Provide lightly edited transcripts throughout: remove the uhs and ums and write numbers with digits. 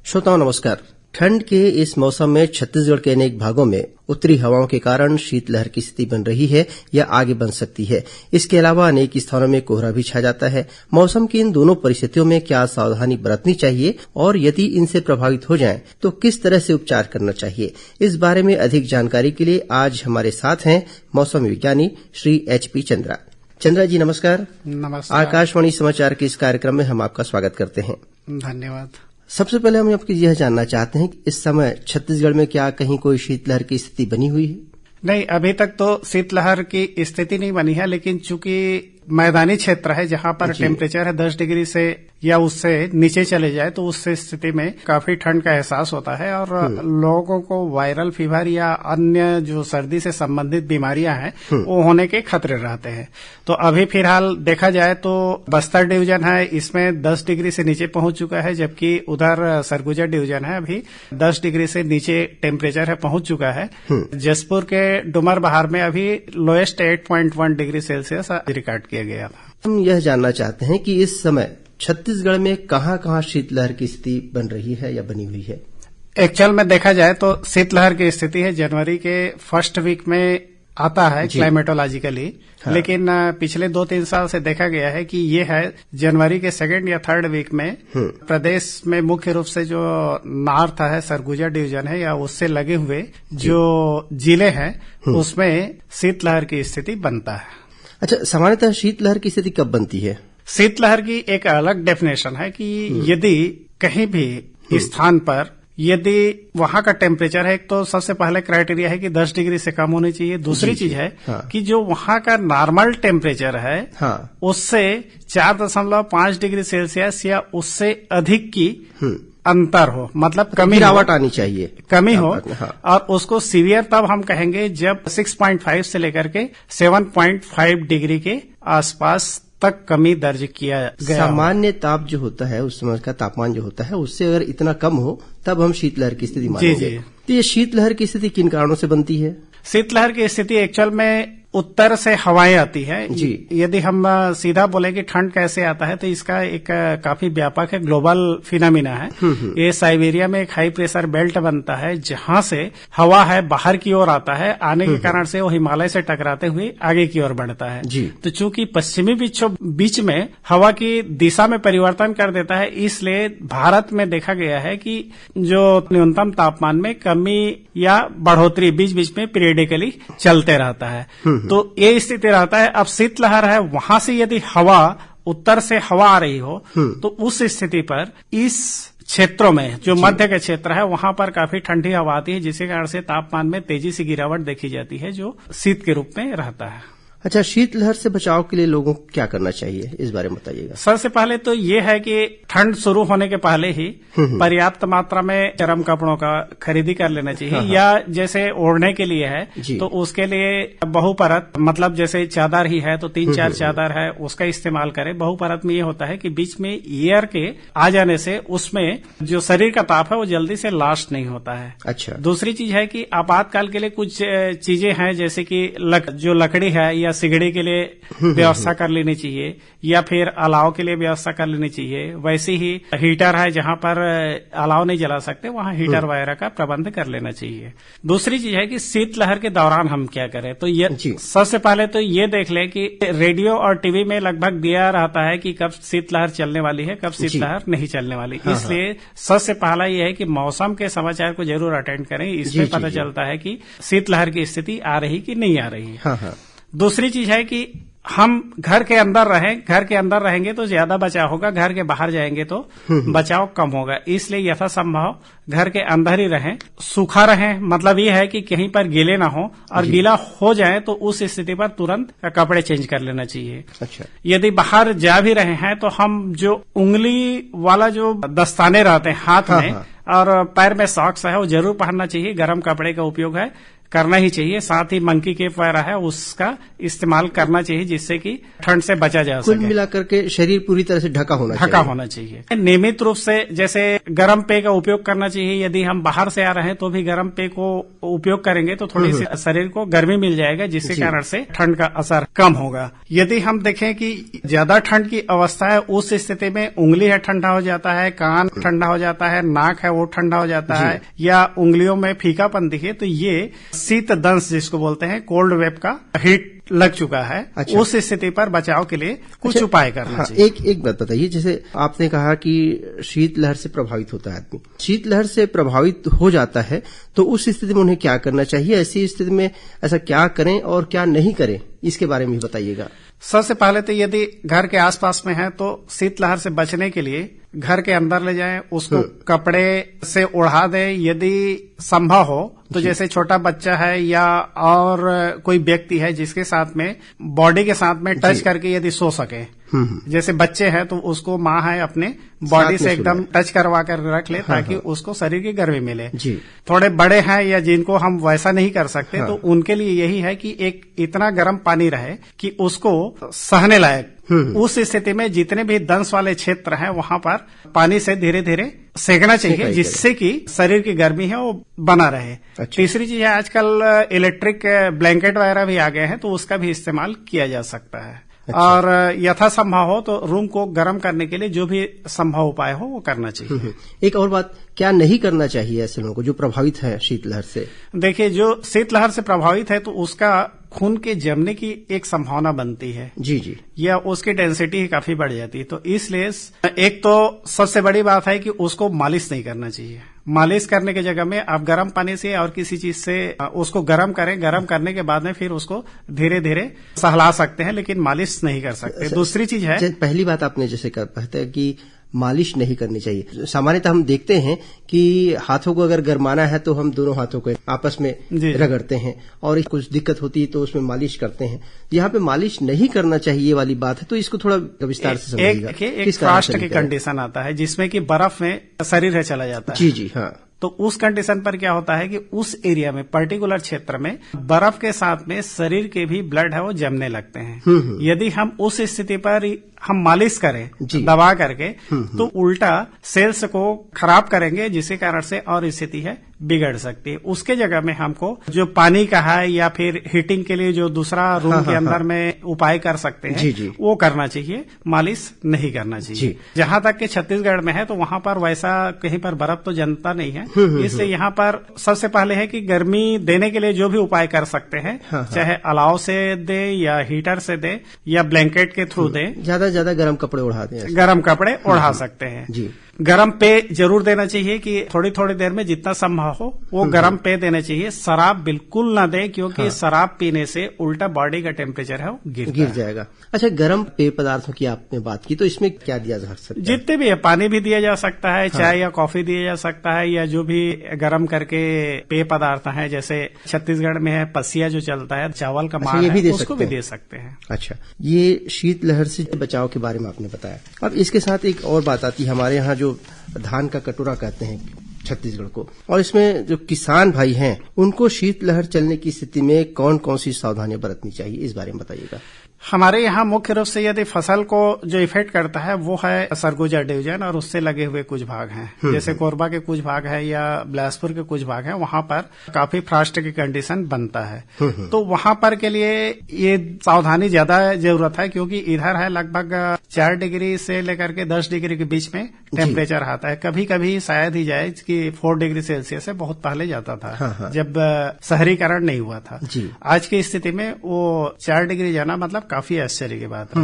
श्रोताओं नमस्कार। ठंड के इस मौसम में छत्तीसगढ़ के अनेक भागों में उत्तरी हवाओं के कारण शीतलहर की स्थिति बन रही है या आगे बन सकती है। इसके अलावा अनेक स्थानों में कोहरा भी छा जाता है। मौसम की इन दोनों परिस्थितियों में क्या सावधानी बरतनी चाहिए और यदि इनसे प्रभावित हो जाएं तो किस तरह से उपचार करना चाहिए, इस बारे में अधिक जानकारी के लिए आज हमारे साथ हैं मौसम विज्ञानी श्री एचपी चंद्रा। चंद्रा जी नमस्कार। नमस्कार। आकाशवाणी समाचार के इस कार्यक्रम में हम आपका स्वागत करते हैं। धन्यवाद। सबसे पहले हम आपकी यह जानना चाहते हैं कि इस समय छत्तीसगढ़ में क्या कहीं कोई शीतलहर की स्थिति बनी हुई है? नहीं, अभी तक तो शीतलहर की स्थिति नहीं बनी है, लेकिन चूंकि मैदानी क्षेत्र है जहां पर टेम्परेचर है 10 डिग्री से या उससे नीचे चले जाए तो उस स्थिति में काफी ठंड का एहसास होता है और लोगों को वायरल फीवर या अन्य जो सर्दी से संबंधित बीमारियां हैं वो होने के खतरे रहते हैं। तो अभी फिलहाल देखा जाए तो बस्तर डिवीजन है, इसमें 10 डिग्री से नीचे पहुंच चुका है, जबकि उधर सरगुजा डिवीजन है अभी 10 डिग्री से नीचे टेम्परेचर है पहुंच चुका है। जसपुर के डुमर बहार में अभी लोएस्ट 8.1 डिग्री सेल्सियस रिकॉर्ड किया गया था। हम यह जानना चाहते हैं कि इस समय छत्तीसगढ़ में कहां-कहां शीतलहर की स्थिति बन रही है या बनी हुई है? एक्चुअल में देखा जाए तो शीतलहर की स्थिति है जनवरी के फर्स्ट वीक में आता है क्लाइमेटोलॉजिकली, लेकिन पिछले 2-3 साल से देखा गया है कि ये है जनवरी के सेकेंड या थर्ड वीक में प्रदेश में मुख्य रूप से जो नॉर्थ है सरगुजा डिवीजन है या उससे लगे हुए जो जिले हैं उसमें शीतलहर की स्थिति बनता है। अच्छा, सामान्यतः शीतलहर की स्थिति कब बनती है? शीतलहर की एक अलग डेफिनेशन है कि यदि कहीं भी स्थान पर यदि वहां का टेम्परेचर है, एक तो सबसे पहले क्राइटेरिया है कि 10 डिग्री से कम होनी चाहिए। दूसरी चीज है कि जो वहां का नॉर्मल टेम्परेचर है उससे 4.5 डिग्री सेल्सियस या उससे अधिक की अंतर हो, मतलब कमी गिरावट आनी चाहिए, कमी हो। और उसको सीवियर तब हम कहेंगे जब 6.5 से लेकर के 7.5 डिग्री के आसपास तक कमी दर्ज किया गया। सामान्य ताप जो होता है, उस समय का तापमान जो होता है उससे अगर इतना कम हो तब हम शीतलहर की स्थिति मानेंगे। तो ये शीतलहर की स्थिति किन कारणों से बनती है? शीतलहर की स्थिति एक्चुअल में उत्तर से हवाएं आती है जी। यदि हम सीधा बोले कि ठंड कैसे आता है तो इसका एक काफी व्यापक है, ग्लोबल फिनोमिना है। ये साइबेरिया में एक हाई प्रेशर बेल्ट बनता है जहां से हवा है बाहर की ओर आता है, आने के कारण से वो हिमालय से टकराते हुए आगे की ओर बढ़ता है जी। तो चूंकि पश्चिमी विक्षोभ बीच में हवा की दिशा में परिवर्तन कर देता है, इसलिए भारत में देखा गया है कि जो न्यूनतम तापमान में कमी या बढ़ोतरी बीच बीच में पीरियडिकली चलते रहता है। तो ये स्थिति रहता है। अब शीतलहर है, वहां से यदि हवा उत्तर से हवा आ रही हो तो उस स्थिति पर इस क्षेत्रों में जो मध्य के क्षेत्र है वहां पर काफी ठंडी हवा आती है, जिसके कारण से तापमान में तेजी से गिरावट देखी जाती है जो शीत के रूप में रहता है। अच्छा, शीतलहर से बचाव के लिए लोगों को क्या करना चाहिए, इस बारे में बताइएगा। सबसे पहले तो ये है कि ठंड शुरू होने के पहले ही पर्याप्त मात्रा में गर्म कपड़ों का खरीदी कर लेना चाहिए। या जैसे ओढ़ने के लिए है तो उसके लिए बहुपरत, मतलब जैसे चादर ही है तो 3-4 चादर है उसका इस्तेमाल करें। बहुपरत में ये होता है कि बीच में एयर के आ जाने से उसमें जो शरीर का ताप है वो जल्दी से लास्ट नहीं होता है। अच्छा, दूसरी चीज है कि आपातकाल के लिए कुछ चीजें हैं जैसे कि जो लकड़ी है या सिगड़ी के लिए व्यवस्था कर लेनी चाहिए या फिर अलाव के लिए व्यवस्था कर लेनी चाहिए। वैसे ही हीटर है, जहां पर अलाव नहीं जला सकते वहां हीटर वगैरह का प्रबंध कर लेना चाहिए। दूसरी चीज है कि शीतलहर के दौरान हम क्या करें, तो ये सबसे पहले तो ये देख लें कि रेडियो और टीवी में लगभग दिया रहता है कि कब शीतलहर चलने वाली है, कब शीतलहर नहीं चलने वाली। इसलिए सबसे पहला ये है कि मौसम के समाचार को जरूर अटेंड करें, इसमें पता चलता है कि शीतलहर की स्थिति आ रही कि नहीं आ रही है। दूसरी चीज है कि हम घर के अंदर रहें, घर के अंदर रहेंगे तो ज्यादा बचाव होगा, घर के बाहर जाएंगे तो बचाव कम होगा। इसलिए यथासंभव घर के अंदर ही रहें, सूखा रहें, मतलब ये है कि कहीं पर गीले ना हो, और गीला हो जाए तो उस स्थिति पर तुरंत कपड़े चेंज कर लेना चाहिए। अच्छा, यदि बाहर जा भी रहे हैं तो हम जो उंगली वाला जो दस्ताने रहते हैं हाथ में और पैर में सॉक्स है वो जरूर पहनना चाहिए। गर्म कपड़े का उपयोग है, करना ही चाहिए। साथ ही मंकी कैप वगैरह है उसका इस्तेमाल करना चाहिए, जिससे कि ठंड से बचा जा सके। कुल मिलाकर के शरीर पूरी तरह से ढका होना चाहिए। नियमित रूप से जैसे गर्म पेय का उपयोग करना चाहिए। यदि हम बाहर से आ रहे हैं तो भी गर्म पेय को उपयोग करेंगे तो थोड़ी सी शरीर को गर्मी मिल जाएगा, जिसके कारण से ठंड का असर कम होगा। यदि हम देखें कि ज्यादा ठंड की अवस्था है, उस स्थिति में उंगली है ठंडा हो जाता है, कान ठंडा हो जाता है, नाक है वो ठंडा हो जाता है, या उंगलियों में फीकापन दिखे, तो ये शीत दंश जिसको बोलते हैं, कोल्ड वेव का हीट लग चुका है। अच्छा। उस स्थिति पर बचाव के लिए कुछ उपाय करना चाहिए। एक बात बताइए, जैसे आपने कहा कि शीतलहर से प्रभावित होता है आदमी, शीतलहर से प्रभावित हो जाता है तो उस स्थिति में उन्हें क्या करना चाहिए? ऐसी स्थिति में ऐसा क्या करें और क्या नहीं करें, इसके बारे में भी बताइएगा। सबसे पहले तो यदि घर के आसपास में है तो शीतलहर से बचने के लिए घर के अंदर ले जाएं, उसको कपड़े से ओढ़ा दें। यदि संभव हो तो जैसे छोटा बच्चा है या और कोई व्यक्ति है जिसके साथ में बॉडी के साथ में टच करके यदि सो सके, जैसे बच्चे हैं तो उसको माँ है अपने बॉडी से एकदम टच करवा कर रख ले, ताकि उसको शरीर की गर्मी मिले। थोड़े बड़े हैं या जिनको हम वैसा नहीं कर सकते तो उनके लिए यही है कि एक इतना गर्म पानी रहे कि उसको सहने लायक। उस स्थिति में जितने भी दंश वाले क्षेत्र हैं वहां पर पानी से धीरे धीरे सेकना चाहिए, जिससे कि शरीर की गर्मी है वो बना रहे। अच्छा। तीसरी चीज है, आजकल इलेक्ट्रिक ब्लैंकेट वगैरह भी आ गए हैं तो उसका भी इस्तेमाल किया जा सकता है। अच्छा। और यथासंभव हो तो रूम को गर्म करने के लिए जो भी संभव उपाय हो वो करना चाहिए। एक और बात, क्या नहीं करना चाहिए ऐसे लोगों को जो प्रभावित है शीतलहर से? देखिए, जो शीतलहर से प्रभावित है तो उसका खून के जमने की एक संभावना बनती है, जी, या उसकी डेंसिटी काफी बढ़ जाती है। तो इसलिए एक तो सबसे बड़ी बात है कि उसको मालिश नहीं करना चाहिए। मालिश करने की जगह में आप गर्म पानी से और किसी चीज से उसको गर्म करें। गर्म करने के बाद में फिर उसको धीरे धीरे सहला सकते हैं, लेकिन मालिश नहीं कर सकते। दूसरी चीज है, पहली बात आपने जैसे कहते हैं कि मालिश नहीं करनी चाहिए। सामान्यतः हम देखते हैं कि हाथों को अगर गरमाना है तो हम दोनों हाथों को आपस में रगड़ते हैं और कुछ दिक्कत होती है तो उसमें मालिश करते हैं। यहाँ पे मालिश नहीं करना चाहिए वाली बात है, तो इसको थोड़ा विस्तार से समझिएगा। एक फ्रॉस्ट की कंडीशन आता है जिसमें कि बर्फ में शरीर है चला जाता है। जी, हाँ। तो उस कंडीशन पर क्या होता है कि उस एरिया में, पर्टिकुलर क्षेत्र में बर्फ के साथ में शरीर के भी ब्लड है वो जमने लगते हैं। यदि हम उस स्थिति पर हम मालिश करें दबा करके तो उल्टा सेल्स को खराब करेंगे, जिसके कारण से और स्थिति है बिगड़ सकती है। उसके जगह में हमको जो पानी का है या फिर हीटिंग के लिए जो दूसरा रूम के अंदर में उपाय कर सकते हैं वो करना चाहिए, मालिश नहीं करना चाहिए। जहां तक कि छत्तीसगढ़ में है तो वहां पर वैसा कहीं पर बर्फ तो जमता नहीं है, इसलिए यहाँ पर सबसे पहले है कि गर्मी देने के लिए जो भी उपाय कर सकते हैं, चाहे अलाव से दे या हीटर से दे या ब्लैंकेट के थ्रू दे, ज्यादा गर्म कपड़े उड़ा दें। गर्म कपड़े उड़ा सकते हैं जी। गर्म पेय जरूर देना चाहिए कि थोड़ी थोड़ी देर में जितना संभव हो वो गर्म पेय देना चाहिए। शराब बिल्कुल ना दें, क्योंकि शराब पीने से उल्टा बॉडी का टेम्परेचर है वो गिर जाएगा। अच्छा, गर्म पेय पदार्थों की आपने बात की, तो इसमें क्या दिया जा सकता है? जितने भी है, पानी भी दिया जा सकता है, चाय या कॉफी दिया जा सकता है, या जो भी गर्म करके पेय पदार्थ है, जैसे छत्तीसगढ़ में है पसिया जो चलता है, चावल का मार है, उसको भी दे सकते हैं। अच्छा, ये शीतलहर से बचाव के बारे में आपने बताया। अब इसके साथ एक और बात आती है, हमारे यहाँ जो धान का कटोरा कहते हैं छत्तीसगढ़ को, और इसमें जो किसान भाई हैं उनको शीतलहर चलने की स्थिति में कौन कौन सी सावधानियां बरतनी चाहिए, इस बारे में बताइएगा। हमारे यहाँ मुख्य रूप से यदि फसल को जो इफेक्ट करता है वो है सरगुजा डिवीजन और उससे लगे हुए कुछ भाग हैं, जैसे कोरबा के कुछ भाग है या बिलासपुर के कुछ भाग हैं, वहां पर काफी फ्रॉस्ट की कंडीशन बनता है। तो वहां पर के लिए ये सावधानी ज्यादा जरूरत है, क्योंकि इधर है लगभग 4 डिग्री से लेकर के 10 डिग्री के बीच में टेम्परेचर आता है। कभी कभी शायद ही जाए कि 4 डिग्री सेल्सियस से बहुत पहले जाता था, जब शहरीकरण नहीं हुआ था। आज की स्थिति में वो 4 डिग्री जाना मतलब काफी आश्चर्य की बात है।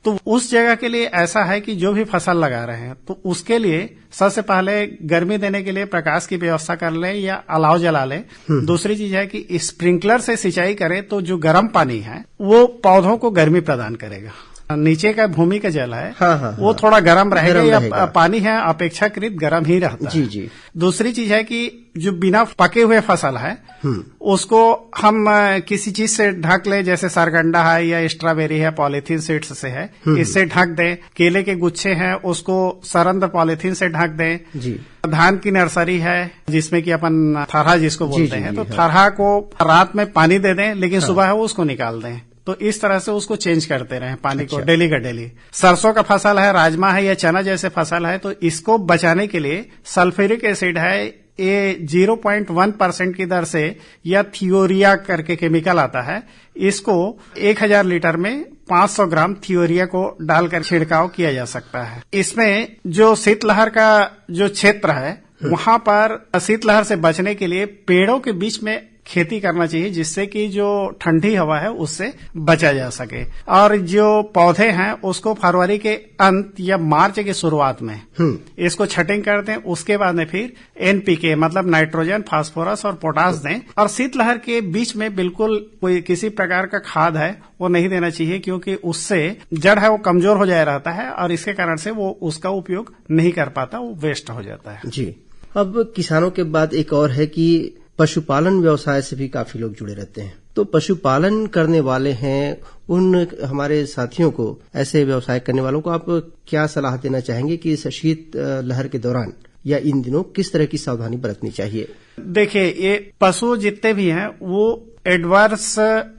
तो उस जगह के लिए ऐसा है कि जो भी फसल लगा रहे हैं तो उसके लिए सबसे पहले गर्मी देने के लिए प्रकाश की व्यवस्था कर लें या अलाव जला लें। दूसरी चीज है कि स्प्रिंकलर से सिंचाई करें तो जो गर्म पानी है वो पौधों को गर्मी प्रदान करेगा। नीचे का भूमि का जल है वो हाँ, थोड़ा गर्म रहेगा या रहेगा। पानी है अपेक्षाकृत गर्म ही रहता जी है। जी। दूसरी चीज है कि जो बिना पके हुए फसल है उसको हम किसी चीज से ढक ले, जैसे सरगंडा है या स्ट्रॉबेरी है, पॉलीथीन सीड्स से है, इससे ढक दें। केले के गुच्छे हैं उसको सरंद पॉलीथीन से ढक दें जी। धान की नर्सरी है जिसमें कि अपन थरहा जिसको बोलते हैं, तो हाँ। थरहा को रात में पानी दे दें, लेकिन सुबह है वो उसको निकाल दें। तो इस तरह से उसको चेंज करते रहें पानी को डेली का डेली। सरसों का फसल है, राजमा है या चना जैसे फसल है, तो इसको बचाने के लिए सल्फ्यूरिक एसिड है, ये 0.1% की दर से या थियोरिया करके केमिकल आता है, इसको 1000 लीटर में 500 ग्राम थियोरिया को डालकर छिड़काव किया जा सकता है। इसमें जो शीतलहर का जो क्षेत्र है वहां पर शीतलहर से बचने के लिए पेड़ों के बीच में खेती करना चाहिए, जिससे कि जो ठंडी हवा है उससे बचा जा सके। और जो पौधे हैं उसको फरवरी के अंत या मार्च के शुरुआत में इसको छटिंग कर दें। उसके बाद में फिर एनपीके मतलब नाइट्रोजन, फास्फोरस और पोटास दें। और शीतलहर के बीच में बिल्कुल कोई किसी प्रकार का खाद है वो नहीं देना चाहिए, क्योंकि उससे जड़ है वो कमजोर हो जाया रहता है और इसके कारण से वो उसका उपयोग नहीं कर पाता, वो वेस्ट हो जाता है। जी। अब किसानों के बाद एक और है कि पशुपालन व्यवसाय से भी काफी लोग जुड़े रहते हैं। तो पशुपालन करने वाले हैं उन हमारे साथियों को, ऐसे व्यवसाय करने वालों को आप क्या सलाह देना चाहेंगे कि इस शीत लहर के दौरान या इन दिनों किस तरह की सावधानी बरतनी चाहिए? देखिए, ये पशु जितने भी हैं वो एडवर्स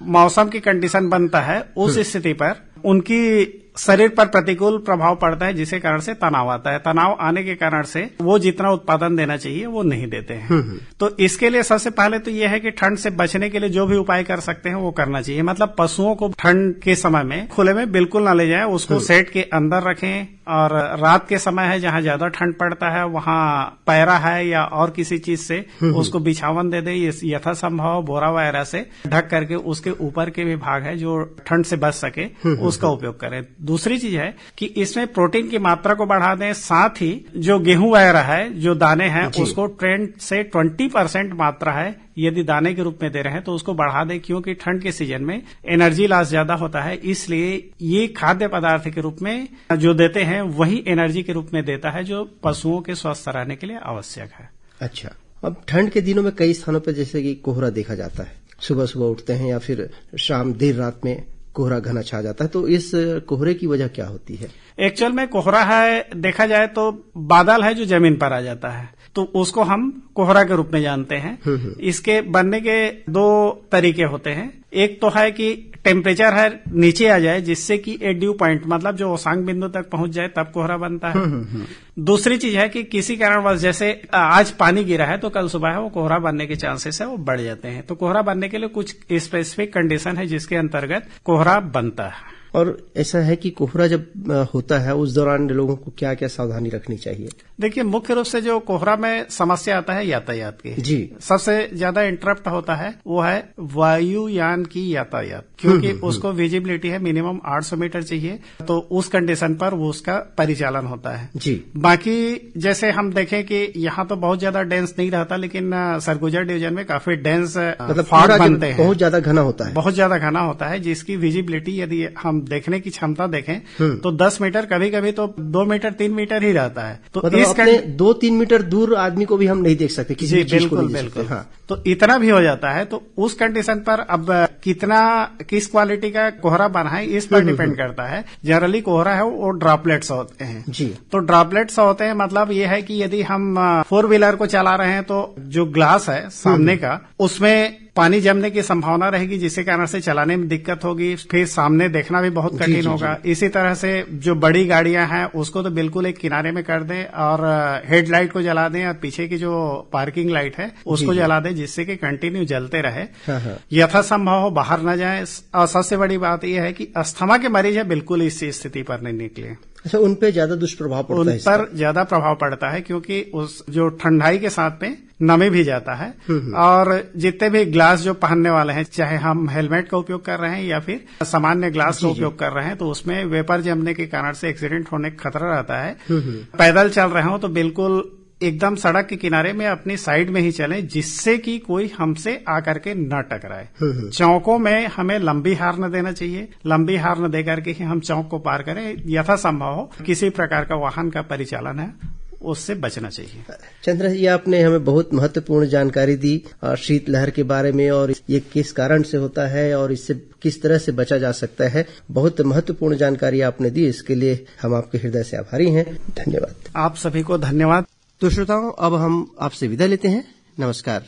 मौसम की कंडीशन बनता है, उस स्थिति पर उनकी शरीर पर प्रतिकूल प्रभाव पड़ता है, जिसके कारण से तनाव आता है। तनाव आने के कारण से वो जितना उत्पादन देना चाहिए वो नहीं देते हैं। तो इसके लिए सबसे पहले तो ये है कि ठंड से बचने के लिए जो भी उपाय कर सकते हैं वो करना चाहिए। मतलब पशुओं को ठंड के समय में खुले में बिल्कुल ना ले जाएं, उसको सेट के अंदर रखें। और रात के समय है जहां ज्यादा ठंड पड़ता है वहां पैरा है या और किसी चीज से उसको बिछावन दे दे, यथासंभव बोरा वगैरह से ढक करके उसके ऊपर के भी भाग है जो ठंड से बच सके उसका उपयोग करें। दूसरी चीज है कि इसमें प्रोटीन की मात्रा को बढ़ा दें, साथ ही जो गेहूं वगैरह है, जो दाने हैं उसको 10 से 20% मात्रा है यदि दाने के रूप में दे रहे हैं तो उसको बढ़ा दें, क्योंकि ठंड के सीजन में एनर्जी लॉस ज्यादा होता है। इसलिए ये खाद्य पदार्थ के रूप में जो देते हैं वही एनर्जी के रूप में देता है, जो पशुओं के स्वस्थ रहने के लिए आवश्यक है। अच्छा। अब ठंड के दिनों में कई स्थानों पर जैसे कि कोहरा देखा जाता है, सुबह सुबह उठते हैं या फिर शाम देर रात में कोहरा घना छा जाता है, तो इस कोहरे की वजह क्या होती है? एक्चुअल में कोहरा है, देखा जाए तो बादल है जो जमीन पर आ जाता है, तो उसको हम कोहरा के रूप में जानते हैं। इसके बनने के दो तरीके होते हैं। एक तो है कि टेम्परेचर है नीचे आ जाए, जिससे कि ए ड्यू पॉइंट मतलब जो ओसांग बिंदु तक पहुंच जाए, तब कोहरा बनता है। दूसरी चीज है कि किसी कारणवश जैसे आज पानी गिरा है तो कल सुबह है वो कोहरा बनने के चांसेस है वो बढ़ जाते हैं। तो कोहरा बनने के लिए कुछ स्पेसिफिक कंडीशन है जिसके अंतर्गत कोहरा बनता है। और ऐसा है कि कोहरा जब होता है उस दौरान लोगों को क्या क्या सावधानी रखनी चाहिए? देखिए, मुख्य रूप से जो कोहरा में समस्या आता है यातायात की। जी। सबसे ज्यादा इंटरप्ट होता है वो है वायुयान की यातायात, क्योंकि उसको विजिबिलिटी है मिनिमम 800 मीटर चाहिए, तो उस कंडीशन पर वो उसका परिचालन होता है। जी। बाकी जैसे हम देखें कि यहाँ तो बहुत ज्यादा डेंस नहीं रहता, लेकिन सरगुजा डिवीजन में काफी डेंस मतलब फॉग बनते हैं, बहुत ज्यादा घना होता है, बहुत ज्यादा घना होता है, जिसकी विजिबिलिटी यदि हम देखने की क्षमता देखें तो 10 मीटर, कभी कभी तो 2 मीटर 3 मीटर ही रहता है। तो मतलब अपने 2-3 मीटर दूर आदमी को भी हम नहीं देख सकते, किसी भी चीज को नहीं देख सकते। हाँ। तो इतना भी हो जाता है। तो उस कंडीशन पर अब किस क्वालिटी का कोहरा बना है इस पर डिपेंड करता है। जनरली कोहरा है वो ड्रॉपलेट्स होते हैं। जी। तो ड्रॉपलेट्स होते हैं, मतलब ये है कि यदि हम 4 व्हीलर को चला रहे हैं तो जो ग्लास है सामने का उसमें पानी जमने की संभावना रहेगी, जिसके कारण से चलाने में दिक्कत होगी, फिर सामने देखना भी बहुत कठिन होगा। इसी तरह से जो बड़ी गाड़ियां हैं उसको तो बिल्कुल एक किनारे में कर दें और हेडलाइट को जला दें और पीछे की जो पार्किंग लाइट है उसको जला दें, जिससे कि कंटिन्यू जलते रहे, यथासंभव हो बाहर न जाए। और सबसे बड़ी बात यह है कि अस्थमा के मरीज है बिल्कुल इस स्थिति पर नहीं निकले। अच्छा, उन पे ज्यादा दुष्प्रभाव पड़ता है? उन पर ज्यादा प्रभाव पड़ता है, क्योंकि उस जो ठंडाई के साथ में नमी भी जाता है। और जितने भी ग्लास जो पहनने वाले हैं, चाहे हम हेलमेट का उपयोग कर रहे हैं या फिर सामान्य ग्लास का उपयोग कर रहे हैं, तो उसमें वेपर जमने के कारण से एक्सीडेंट होने का खतरा रहता है। पैदल चल रहे हो तो बिल्कुल एकदम सड़क के किनारे में अपनी साइड में ही चलें, जिससे कि कोई हमसे आकर के न टकराए। चौकों में हमें लंबी हार्न देना चाहिए, लंबी हार्न दे करके ही हम चौक को पार करें। यथासंभव हो किसी प्रकार का वाहन का परिचालन है उससे बचना चाहिए। चंद्र जी, आपने हमें बहुत महत्वपूर्ण जानकारी दी शीतलहर के बारे में, और ये किस कारण से होता है और इससे किस तरह से बचा जा सकता है। बहुत महत्वपूर्ण जानकारी आपने दी, इसके लिए हम आपके हृदय से आभारी हैं। धन्यवाद। आप सभी को धन्यवाद। तो श्रोताओं, अब हम आपसे विदा लेते हैं। नमस्कार।